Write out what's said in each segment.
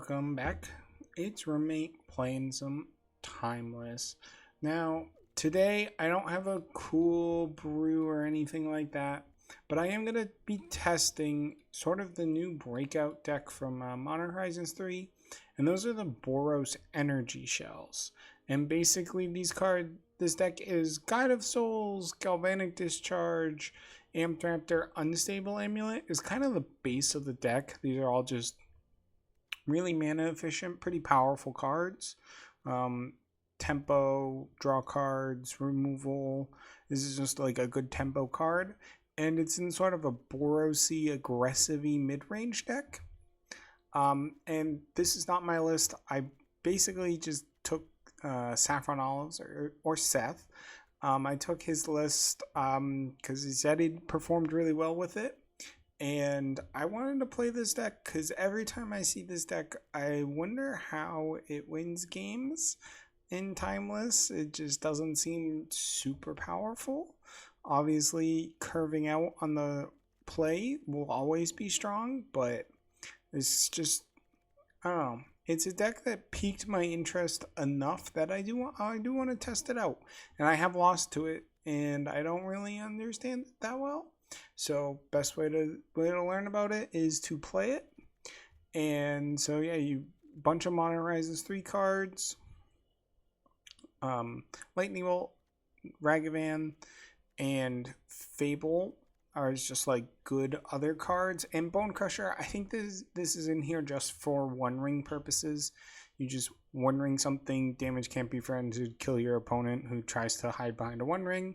welcome back. It's roommate playing some Timeless. Now, today I don't have a cool brew or anything like that, but I am going to be testing sort of the new breakout deck from Modern Horizons 3, and those are the Boros energy shells. And basically this deck is Guide of Souls, Galvanic Discharge, Amped Raptor, Unstable Amulet is kind of the base of the deck. These are all just really mana efficient, pretty powerful cards. Tempo, draw cards, removal. This is just like a good tempo card. And it's in sort of a Boros-y, aggressive-y mid-range deck. And this is not my list. I basically just took Saffron Olives or Seth. I took his list because he said he performed really well with it. And I wanted to play this deck because every time I see this deck, I wonder how it wins games in Timeless. It just doesn't seem super powerful. Obviously, curving out on the play will always be strong, but it's just, I don't know. It's a deck that piqued my interest enough that I do want to test it out. And I have lost to it, and I don't really understand it that well. So best way to learn about it is to play it. And so yeah, you bunch of Modern Horizons 3 cards. Lightning Bolt, Ragavan, and Fable are just like good other cards. And Bone Crusher, I think this is in here just for One Ring purposes. You just One Ring something, damage can't be friended, kill your opponent who tries to hide behind a One Ring.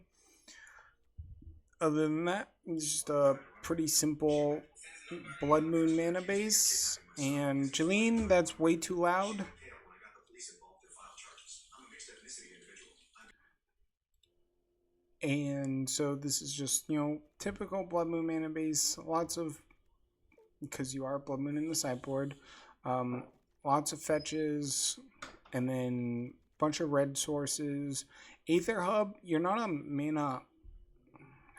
Other than that, it's just a pretty simple Blood Moon mana base. And Jeline, that's way too loud. And so this is just, typical Blood Moon mana base. Lots of, because you are Blood Moon in the sideboard, lots of fetches, and then a bunch of red sources. Aether Hub, you're not a mana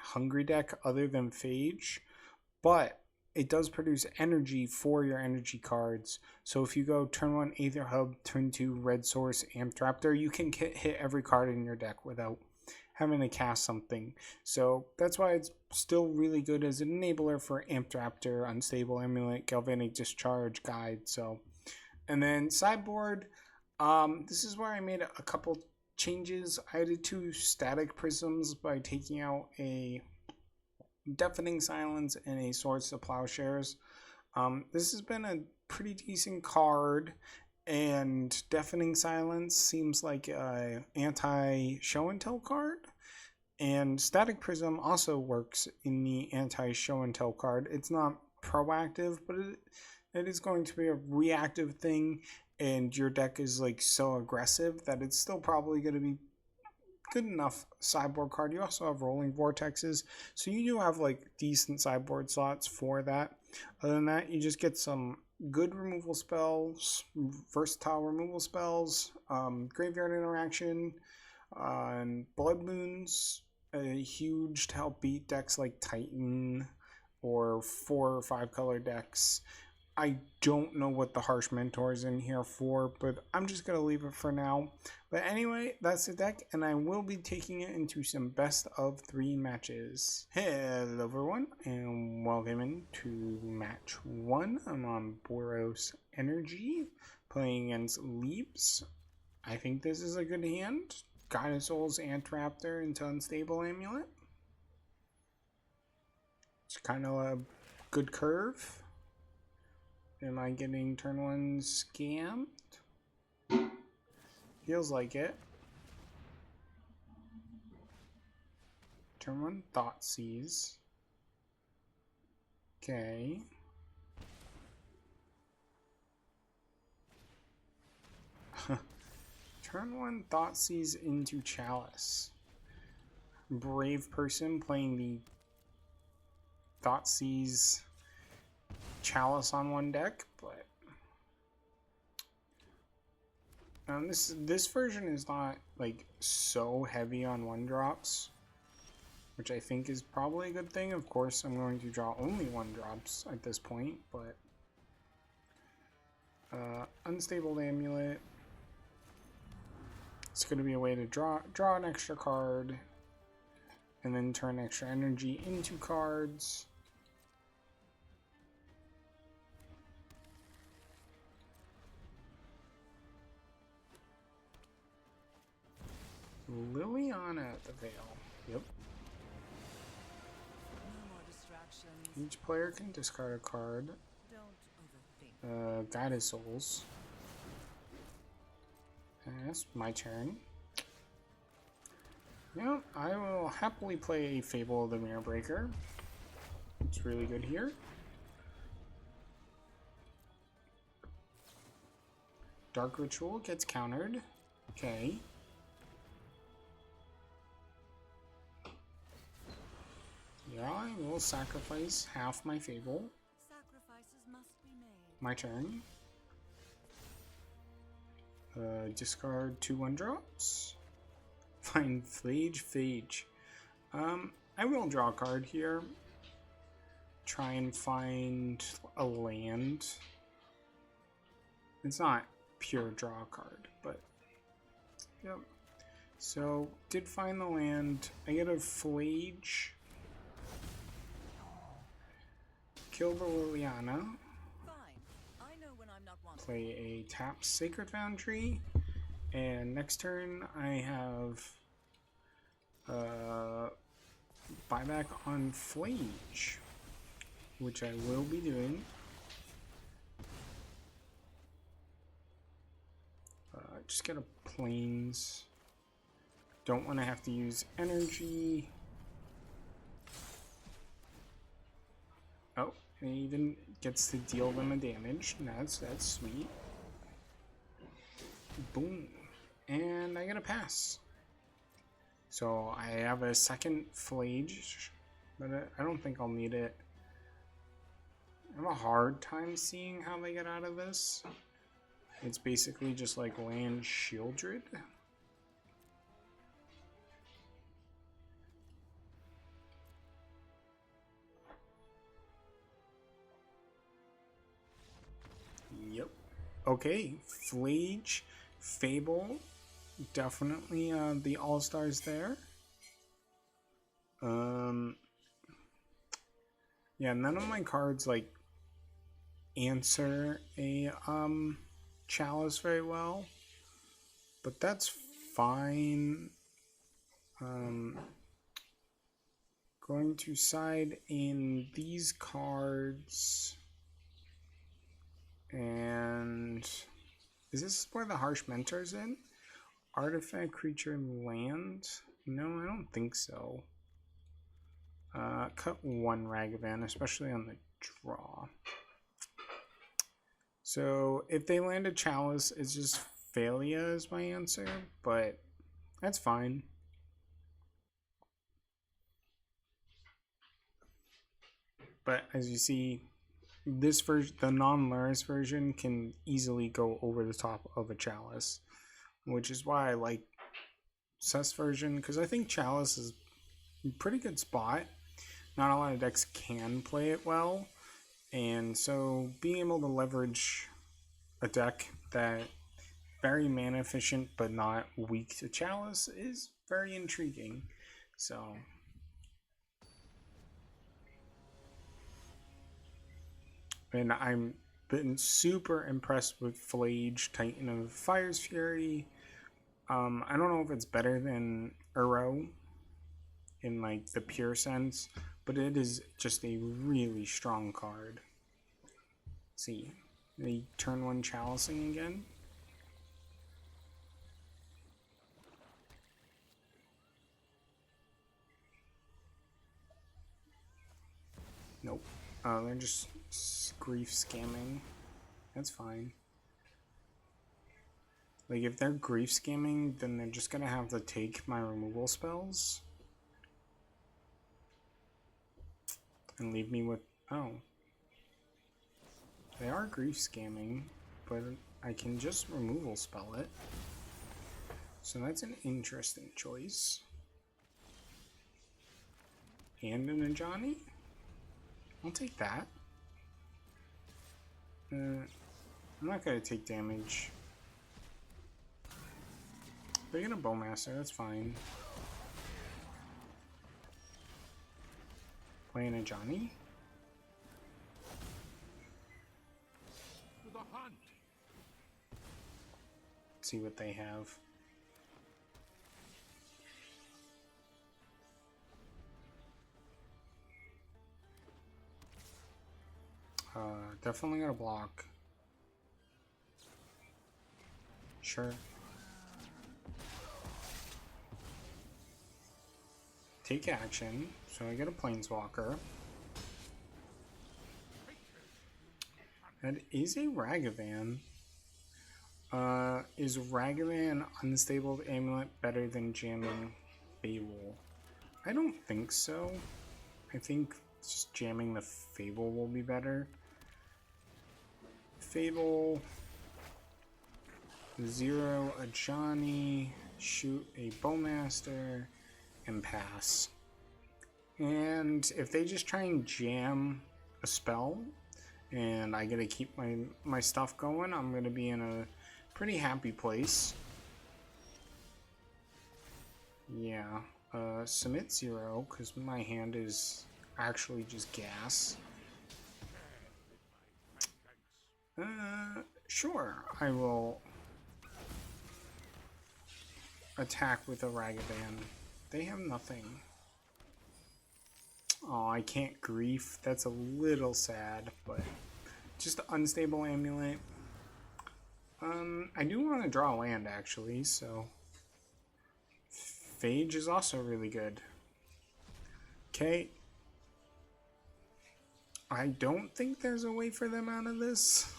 hungry deck other than Phage, but it does produce energy for your energy cards. So if you go turn 1 Aether Hub, turn 2 red source, Amped Raptor, you can hit every card in your deck without having to cast something. So that's why it's still really good as an enabler for Amped Raptor, Unstable Amulet, Galvanic Discharge, Guide. So, and then sideboard, this is where I made a couple changes. I added 2 Static Prisms by taking out a Deafening Silence and a Swords to Plowshares. This has been a pretty decent card, and Deafening Silence seems like a anti-show and tell card, and Static Prism also works in the anti-show and tell card. It's not proactive, but it is going to be a reactive thing, and your deck is like so aggressive that it's still probably going to be good enough sideboard card. You also have Rolling Vortexes, so you do have like decent sideboard slots for that. Other than that, you just get some good removal spells, versatile removal spells, graveyard interaction, and Blood Moons, huge to help beat decks like Titan or 4 or 5 color decks. I don't know what the Harsh Mentor is in here for, but I'm just going to leave it for now. But anyway, that's the deck, and I will be taking it into some best of 3 matches. Hello everyone, and welcome into match 1. I'm on Boros Energy, playing against Leaps. I think this is a good hand. Guide of Souls, Amped Raptor into Unstable Amulet. It's kind of a good curve. Am I getting turn 1 scammed? Feels like it. Turn 1 Thoughtseize. Okay. Turn 1 Thoughtseize into Chalice. Brave person playing the Thoughtseize Chalice on one deck, but this version is not like so heavy on 1-drops, which I think is probably a good thing. Of course, I'm going to draw only 1-drops at this point, but Unstable Amulet. It's going to be a way to draw an extra card and then turn extra energy into cards. Liliana at the Veil. Yep. Each player can discard a card. Guided Souls. And that's my turn. Yeah, I will happily play Fable of the Mirror Breaker. It's really good here. Dark Ritual gets countered. Okay. Yeah, I will sacrifice half my Fable. Sacrifices must be made. My turn. Discard 2 1-drops. Find Phage. I will draw a card here. Try and find a land. It's not pure draw card, but yep. So did find the land. I get a Phage. Kill the Liliana. Play a tap Sacred Foundry, and next turn I have buyback on Phage, which I will be doing. Just get a plains. Don't want to have to use energy. Oh, and he even gets to deal them a damage. That's sweet. Boom. And I get a pass. So I have a second Phage, but I don't think I'll need it. I have a hard time seeing how they get out of this. It's basically just like land Shieldred. Yep. Okay, Phage, Fable, definitely the all-stars there. Yeah, none of my cards like answer a chalice very well, but that's fine. Going to side in these cards. And is this where the Harsh Mentor's in? Artifact, creature, land? No, I don't think so. Cut 1 Ragavan, especially on the draw. So if they land a chalice, it's just Phalia is my answer, but that's fine. But as you see, this version, the non-Luris version, can easily go over the top of a chalice, which is why I like Cess version, because I think chalice is a pretty good spot. Not a lot of decks can play it well, and so being able to leverage a deck that very mana efficient but not weak to chalice is very intriguing. So and I'm been super impressed with Phage, Titan of Fire's Fury. I don't know if it's better than Uro in like the pure sense, but it is just a really strong card. Let's see, they turn 1 chalicing again. Nope. They're just grief scamming. That's fine. Like, if they're grief scamming, then they're just gonna have to take my removal spells and leave me with... Oh. They are grief scamming, but I can just removal spell it. So that's an interesting choice. And an Ajani? I'll take that. I'm not gonna take damage. They're gonna Bowmaster, that's fine. Playing a Johnny? To the hunt. Let's see what they have. Definitely gonna block. Sure. Take action, so I get a Planeswalker. That is a Ragavan. Is Ragavan Unstable Amulet better than jamming Fable? I don't think so. I think just jamming the Fable will be better. Fable, 0 a Johnny, shoot a Bowmaster, and pass. And if they just try and jam a spell, and I get to keep my stuff going, I'm going to be in a pretty happy place. Yeah, submit 0, because my hand is actually just gas. Sure, I will attack with a Ragavan. They have nothing. Oh, I can't grief. That's a little sad, but just the Unstable Amulet. I do want to draw land, actually, so Phage is also really good. Okay. I don't think there's a way for them out of this.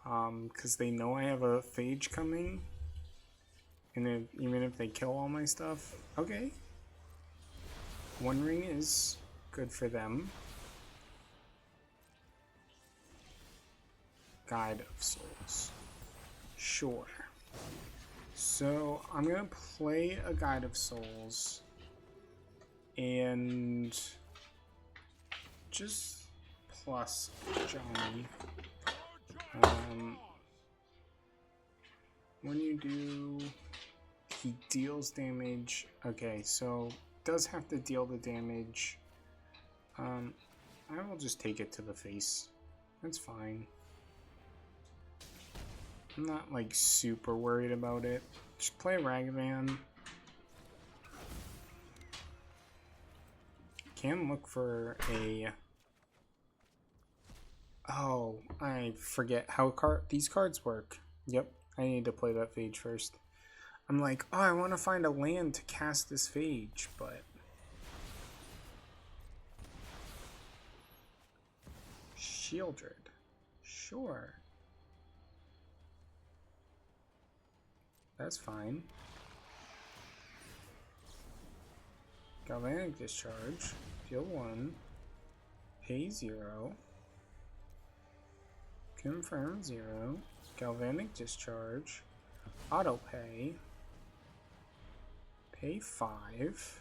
Because they know I have a Phage coming. And even if they kill all my stuff. Okay. One ring is good for them. Guide of Souls. Sure. So I'm gonna play a Guide of Souls. And just plus Johnny. When you do, he deals damage. Okay, so does have to deal the damage. I will just take it to the face. That's fine. I'm not like super worried about it. Just play Ragavan. Can look for a... Oh, I forget how these cards work. Yep, I need to play that Phage first. I'm like, oh, I want to find a land to cast this Phage, but... Shieldred. Sure. That's fine. Galvanic Discharge. Deal 1. Pay 0. Confirm 0. Galvanic Discharge. Auto pay. Pay 5.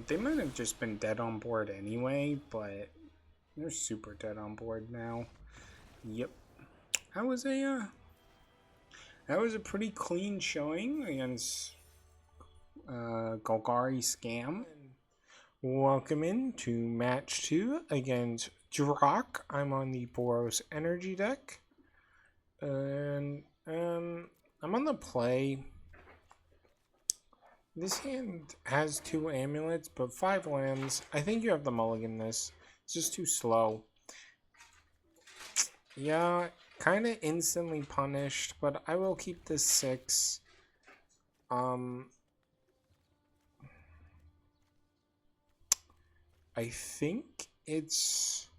They might have just been dead on board anyway, but they're super dead on board now. Yep. That was a pretty clean showing against Golgari Scam. Welcome into match 2 against Drock. I'm on the Boros energy deck. And I'm on the play. This hand has 2 amulets, but 5 lands. I think you have the mulligan this. It's just too slow. Yeah, kind of instantly punished, but I will keep this 6. I think it's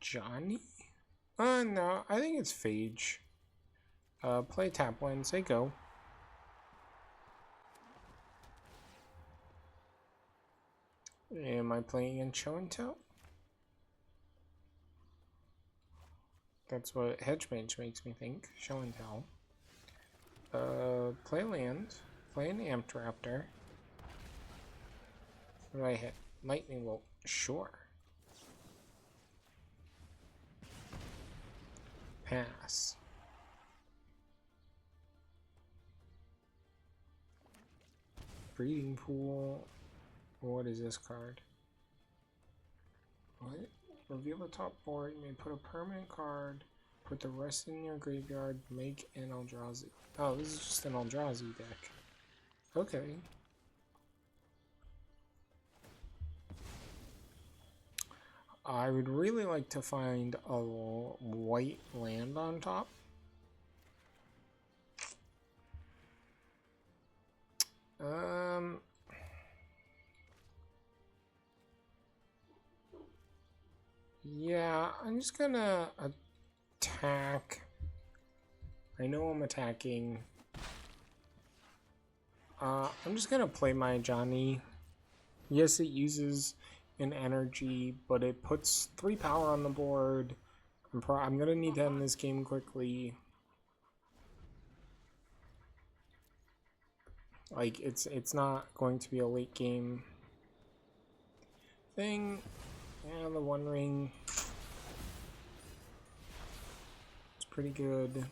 Johnny? No, I think it's Phage. Play tap land, say go. Am I playing in show and tell? That's what Hedge Mage makes me think. Show and tell. Play land. Play an Amped Raptor. What do I hit? Lightning bolt. Sure. Pass. Breeding pool. What is this card? What? Reveal the top board. You may put a permanent card. Put the rest in your graveyard. Make an Eldrazi. Oh, this is just an Eldrazi deck. Okay. I would really like to find a white land on top. Yeah, I'm just gonna attack. I know I'm attacking. I'm just gonna play my Johnny. Yes, it uses an energy, but it puts 3 power on the board. I'm gonna need to end this game quickly. Like, it's not going to be a late game thing. Yeah, the One Ring. It's pretty good.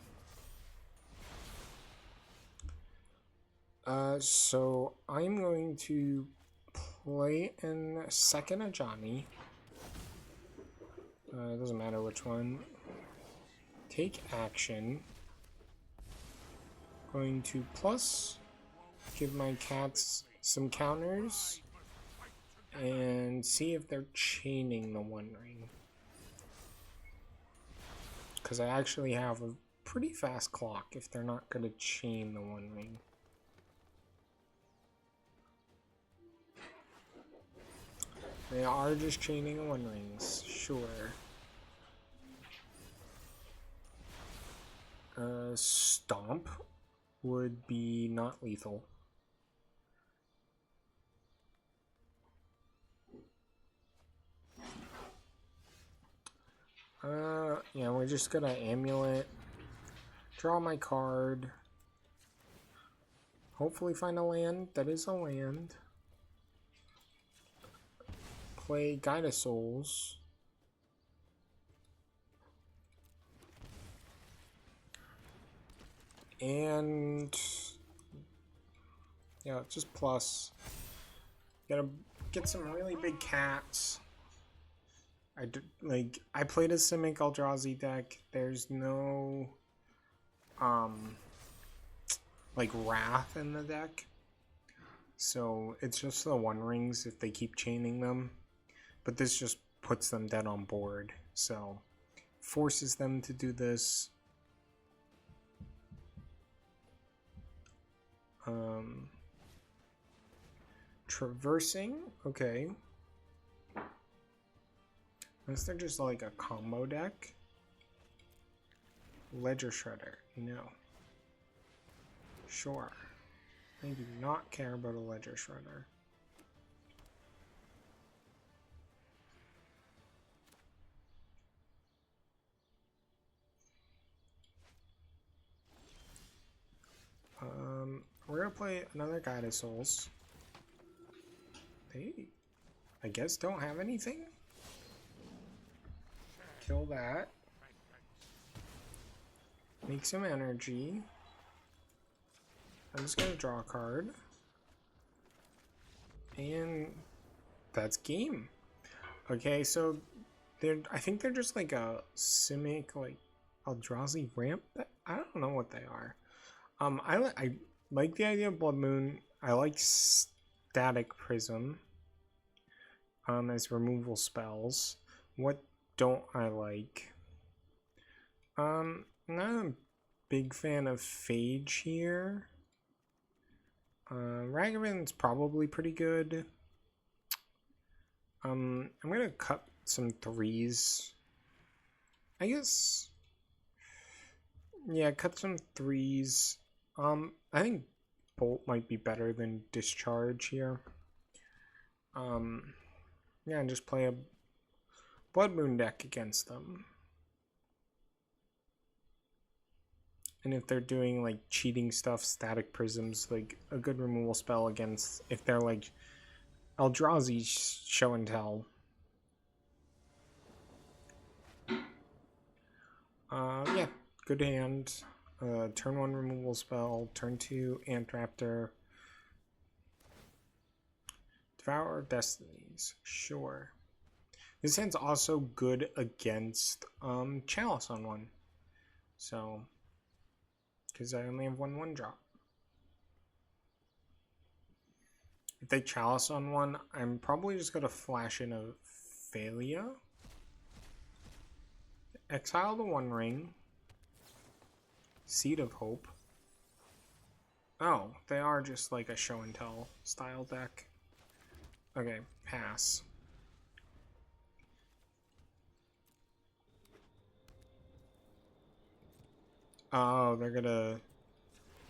So I'm going to play in second a Johnny. It doesn't matter which one. Take action. Going to plus, give my cats some counters, and see if they're chaining the One Ring. Because I actually have a pretty fast clock if they're not going to chain the One Ring. They are just chaining One Rings, sure. Stomp would be not lethal. Yeah, we're just gonna amulet. Draw my card. Hopefully find a land. That is a land. Play Guide of Souls. And yeah, just plus. Gotta get some really big cats. I played a Simic Eldrazi deck. There's no like Wrath in the deck. So it's just the One Rings if they keep chaining them. But this just puts them dead on board. So forces them to do this. Traversing, okay. Unless they're just like a combo deck. Ledger Shredder, no. Sure. I do not care about a Ledger Shredder. We're gonna play another Guide of Souls. They, I guess, don't have anything. Kill that. Make some energy. I'm just gonna draw a card. And that's game. Okay, so I think they're just like a Simic, like Eldrazi ramp. I don't know what they are. I like the idea of Blood Moon. I like Static Prism as removal spells. What don't I like? I'm not a big fan of Phage here. Ragavan's probably pretty good. I'm gonna cut some 3s. I guess. Yeah, cut some 3s. I think Bolt might be better than Discharge here. Yeah, and just play a Blood Moon deck against them. And if they're doing like cheating stuff, Static Prisms, like a good removal spell against, if they're like Eldrazi show and tell. Yeah, good hand. Turn 1 removal spell, turn 2 Ant Raptor. Devour Destinies, sure. This hand's also good against Chalice on 1. So, because I only have 1/1 drop. If they Chalice on 1, I'm probably just going to flash in a Failure. Exile the One Ring. Seed of Hope. Oh, they are just like a show and tell style deck. Okay, pass. Oh, they're gonna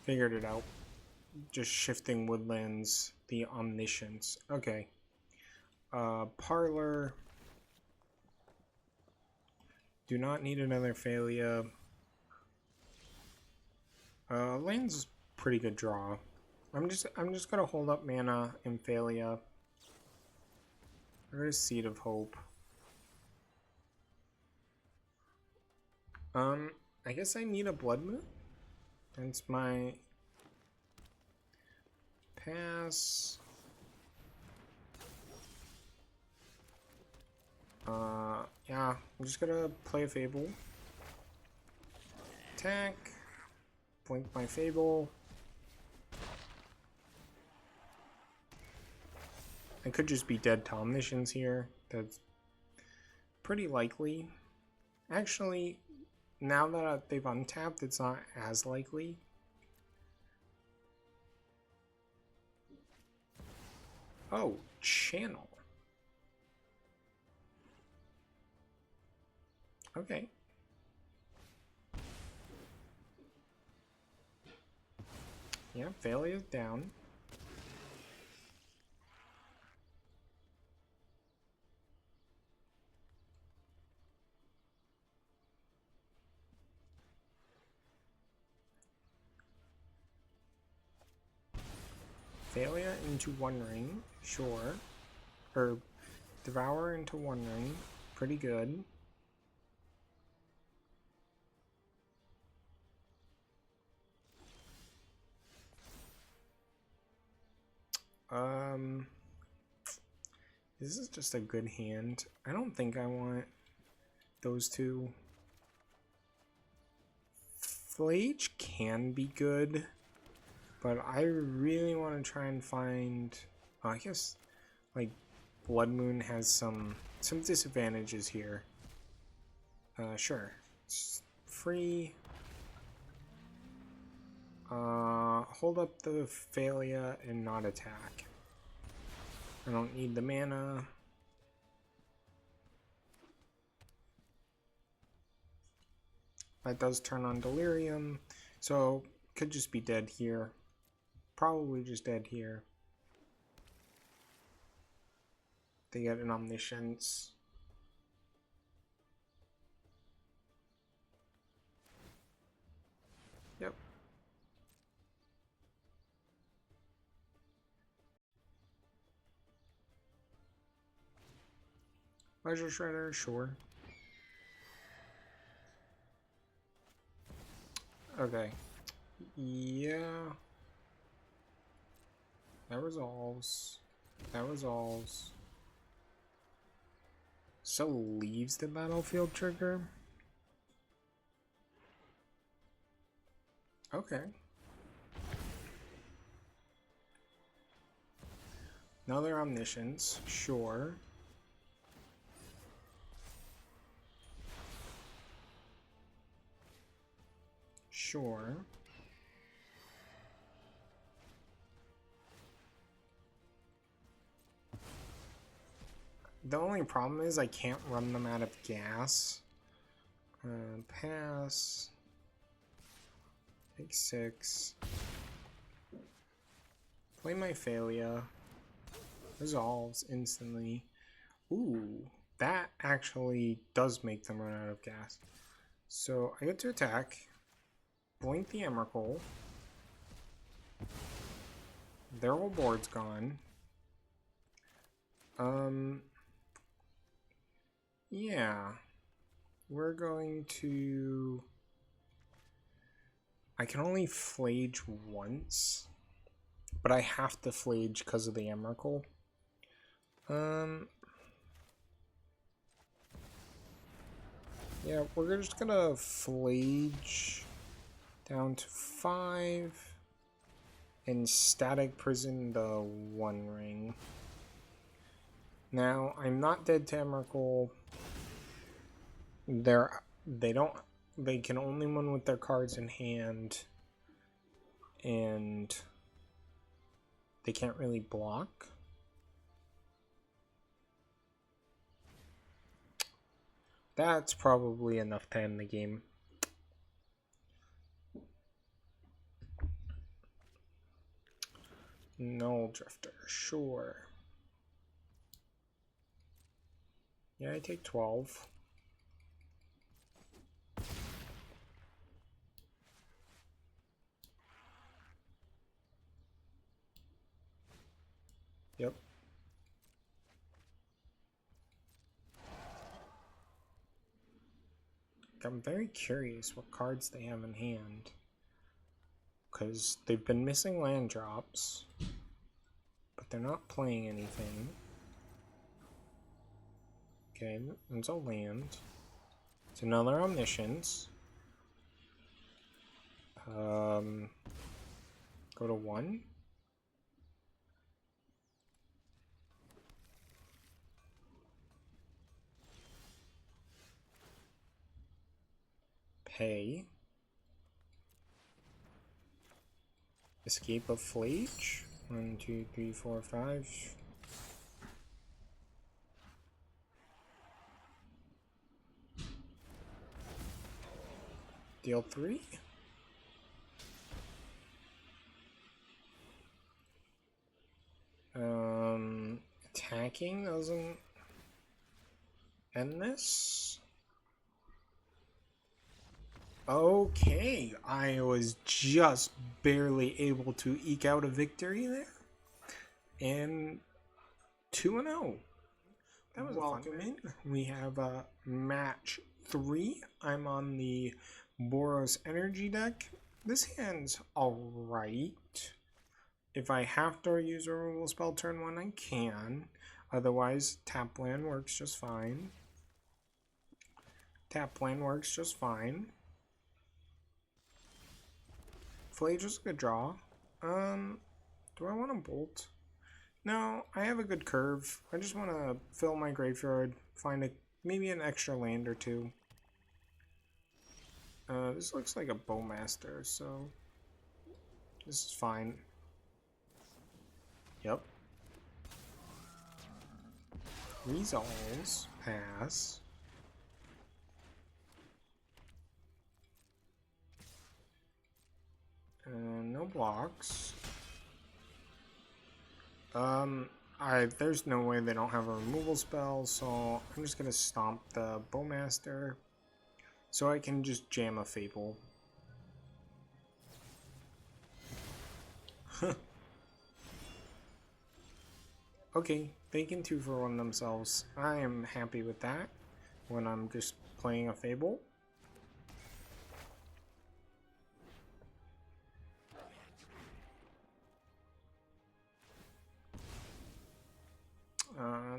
figured it out. Just shifting woodlands, the omniscience. Okay. Parlor. Do not need another failure. Land's pretty good draw. I'm just gonna hold up mana in failure. There's Seed of Hope. I guess I need a Blood Moon. That's my pass. Yeah, I'm just gonna play a Fable. Attack. Blink my Fable. I could just be dead to Omniscience here. That's pretty likely. Actually, now that they've untapped, it's not as likely. Oh, channel. Okay. Yeah, failure's down. Failure into One Ring, sure. Or Devour into One Ring, pretty good. This is just a good hand. I don't think I want those two. Flage can be good, but I really want to try and find. I guess like Blood Moon has some disadvantages here. Sure, it's free. Hold up the failure and not attack. I don't need the mana. That does turn on Delirium, so could just be dead here. Probably just dead here. They get an Omniscience. Yep. Pleasure Shredder, sure. Okay. Yeah. That resolves. That resolves. So leaves the battlefield trigger. Okay. Another Omniscience, sure. Sure. The only problem is I can't run them out of gas. Pass. Take 6. Play my failure. Resolves instantly. Ooh, that actually does make them run out of gas. So I get to attack. Blink the Emrakul. Their whole board's gone. Yeah. We're going to... I can only flage once, but I have to flage because of the Emrakul. Yeah, we're just gonna flage down to 5 and static prison the 1 ring. Now, I'm not dead to Emrakul. They can only win with their cards in hand, and they can't really block. That's probably enough to end the game. Null Drifter, sure. Yeah, I take 12. Yep. I'm very curious what cards they have in hand, because they've been missing land drops, but they're not playing anything. Okay, it's a land. It's another Omniscience. Go to 1. Pay. Escape of Flage. 1, 2, 3, 4, 5. Deal 3. Attacking doesn't end this. Okay, I was just barely able to eke out a victory there. And 2-0. That was welcome in. We have match 3. I'm on the Boros energy deck. This hand's alright. If I have to use a removal spell turn 1, I can. Otherwise, tap land works just fine. Tap land works just fine. Flage is a good draw. Do I want to bolt? No, I have a good curve. I just want to fill my graveyard, find maybe an extra land or 2. This looks like a Bowmaster, so this is fine. Yep. Resolves, pass. No blocks. There's no way they don't have a removal spell, so I'm just gonna stomp the Bowmaster so I can just jam a Fable. Okay, they can 2-for-1 themselves. I am happy with that when I'm just playing a Fable.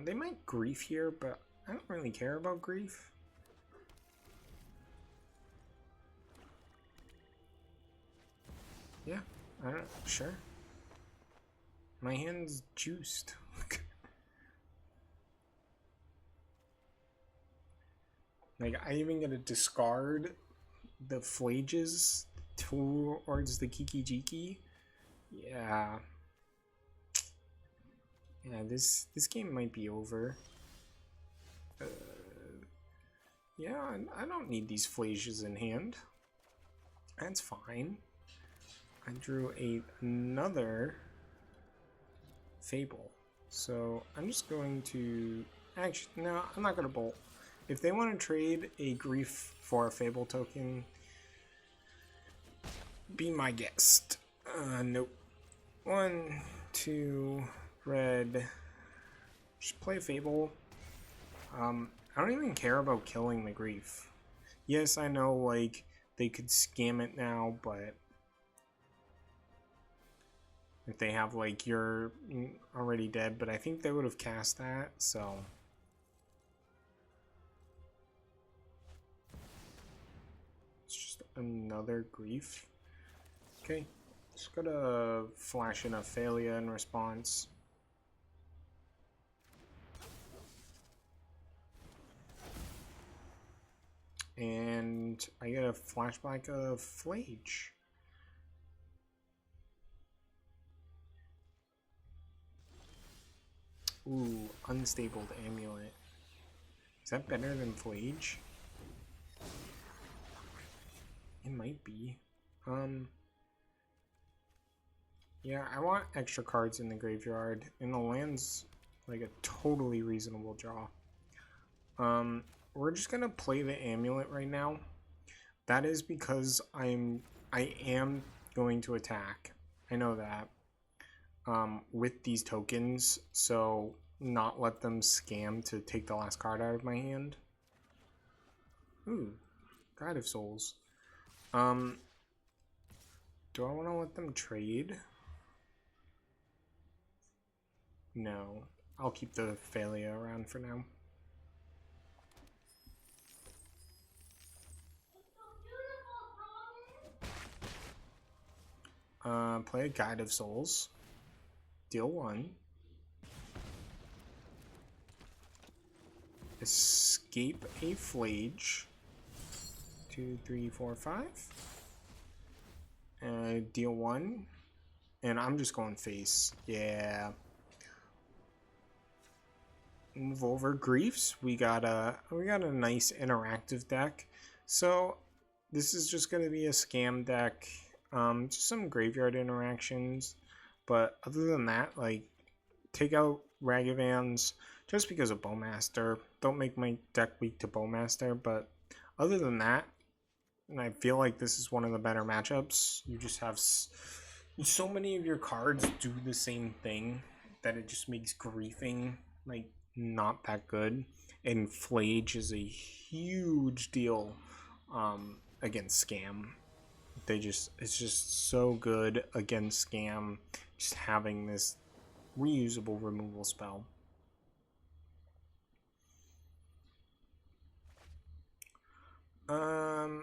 They might grief here, but I don't really care about grief. Yeah, I don't, sure. My hand's juiced. Like, I even get to discard the flages towards the Kiki Jiki. Yeah. Yeah, this game might be over. Yeah, I don't need these flages in hand. That's fine. I drew another Fable. So I'm just going to... Actually, no, I'm not going to bolt. If they want to trade a Grief for a Fable token, be my guest. Nope. 1, 2, red, Just play Fable. I don't even care about killing the Grief. Yes, I know, like, they could scam it now, but if they have, like, you're already dead, but I think they would have cast that, so. It's just another Grief. Okay, just gotta flash in a Failure in response. And I get a flashback of Flage. Ooh, Unstable Amulet. Is that better than Flage? It might be. Yeah, I want extra cards in the graveyard, and the land's like a totally reasonable draw. We're just gonna play the amulet right now. That is because I am going to attack. I know that. With these tokens, so not let them scam to take the last card out of my hand. Ooh, God of Souls. Do I want to let them trade? No, I'll keep the Failure around for now. Play a Guide of Souls. Deal 1. Escape a Flage. 2, 3, 4, 5. Deal 1. And I'm just going face. Yeah. Move over Griefs. We got a nice interactive deck. So this is just gonna be a scam deck. Just some graveyard interactions. But other than that, like, take out Ragavans just because of Bowmaster. Don't make my deck weak to Bowmaster, but other than that, and I feel like this is one of the better matchups. You just have so many of your cards do the same thing that it just makes griefing like not that good. And Flage is a huge deal against Scam. It's just so good against Scam, just having this reusable removal spell. I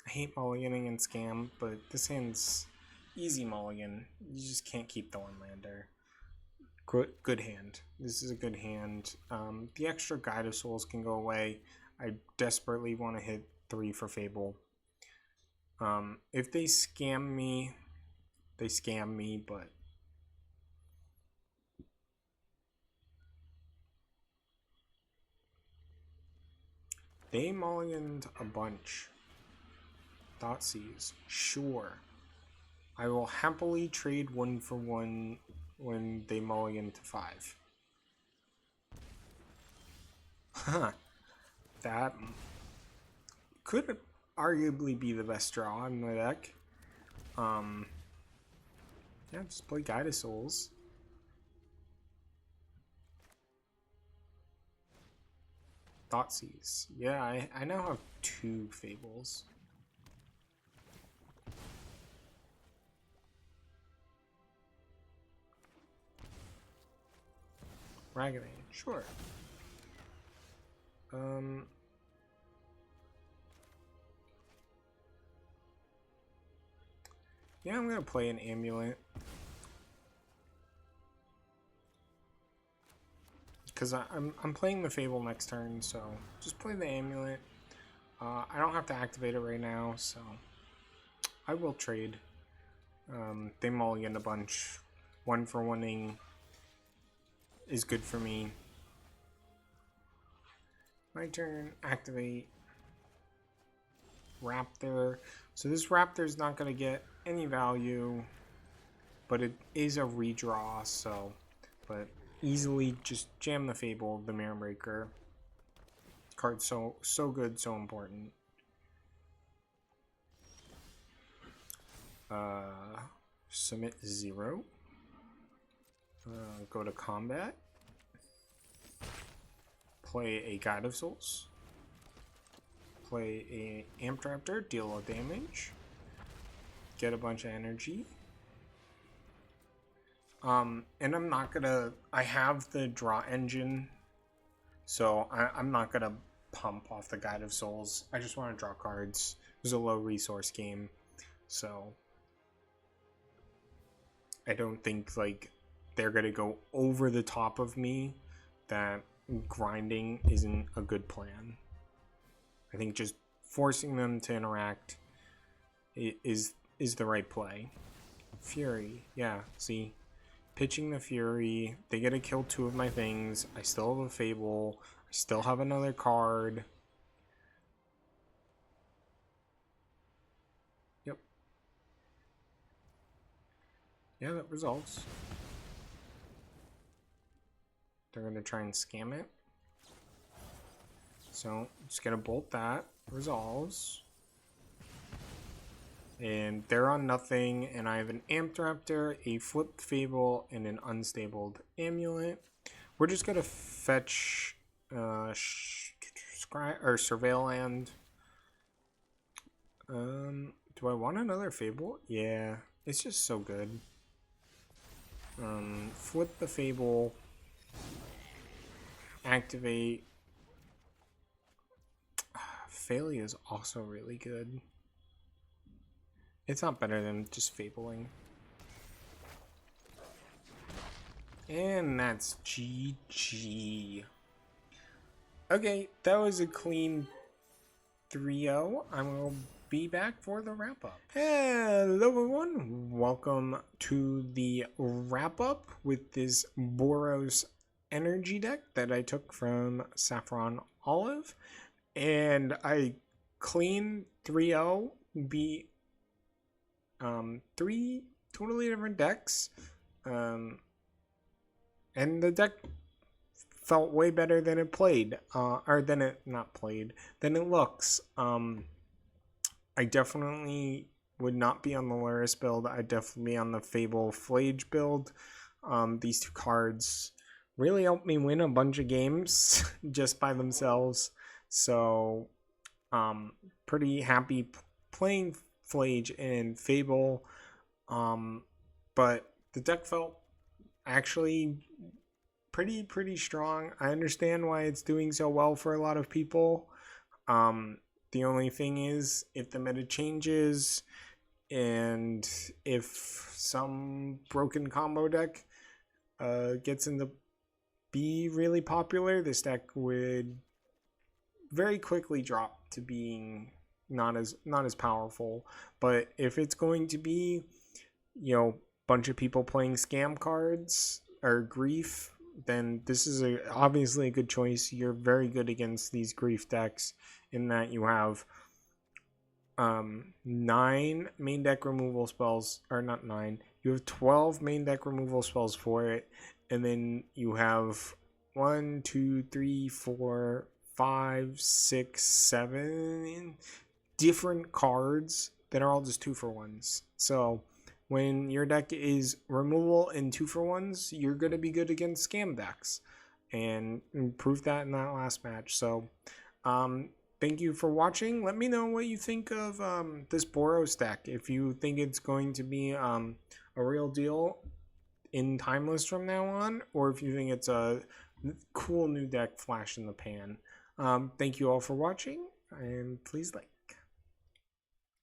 hate mulliganing and Scam, but this hand's easy mulligan. You just can't keep the one-lander. Good hand. This is a good hand. The extra Guide of Souls can go away. I desperately want to hit 3 for Fable. If they scam me, they scam me, but they mulliganed a bunch. Thoughtseize. Sure. I will happily trade 1 for 1 when they mulligan to 5. Huh. That could arguably be the best draw in the deck. Yeah, just play Guide of Souls. Thoughtseize. Yeah, I now have 2 Fables. Ragavan, sure. Yeah, I'm gonna play an Amulet. Because I'm playing the Fable next turn, so just play the Amulet. I don't have to activate it right now, so I will trade. They mulligan a bunch. 1 for 1ing is good for me. My turn, activate. Raptor. So this Raptor's not going to get any value, but it is a redraw, so, but easily just jam the Fable, the Mirror Breaker. Card so good, so important. Submit 0. Go to combat. play a Guide of Souls, play a Amp Raptor, deal a damage, get a bunch of energy. And I'm not gonna, I have the draw engine, so I'm not gonna pump off the Guide of Souls. I just want to draw cards. It was a low resource game, so I don't think like they're gonna go over the top of me. That grinding isn't a good plan. I think just forcing them to interact is the right play. Fury, yeah, see, pitching the Fury, they get to kill 2 of my things. I still have a Fable. I still have another card. Yep. Yeah, that resolves. They're going to try and scam it. So, just going to bolt that. Resolves. And they're on nothing, and I have an Amped Raptor, a Flipped Fable, and an Unstabled Amulet. We're just going to fetch Surveil Land. Do I want another Fable? Yeah, it's just so good. Flip the Fable. Activate. Phalia is also really good. It's not better than just Fabling. And that's GG. Okay, that was a clean 3-0. I'm going to be back for the wrap-up. Hello everyone, welcome to the wrap-up with this Boros energy deck that I took from Saffron Olive. And I clean 3-0, beat 3 totally different decks. And the deck felt way better than it played. Or than it not played. Than it looks. I definitely would not be on the Luris build. I'd definitely be on the Fable Flage build. These 2 cards really helped me win a bunch of games just by themselves. So, pretty happy playing Flage and Fable. But the deck felt actually pretty strong. I understand why it's doing so well for a lot of people. The only thing is, if the meta changes and if some broken combo deck gets into be really popular, this deck would very quickly drop to being not as powerful. But if it's going to be, you know, bunch of people playing scam cards or grief, then this is obviously a good choice. You're very good against these grief decks in that you have 9 main deck removal spells, or not 9, you have 12 main deck removal spells for it, and then you have 1, 2, 3, 4, 5, 6, 7 different cards that are all just 2-for-1s. So when your deck is removal and 2-for-1s, you're going to be good against scam decks, and proved that in that last match. So thank you for watching. Let me know what you think of this Boros deck. If you think it's going to be a real deal in Timeless from now on, or if you think it's a cool new deck flash in the pan. Thank you all for watching, and please like.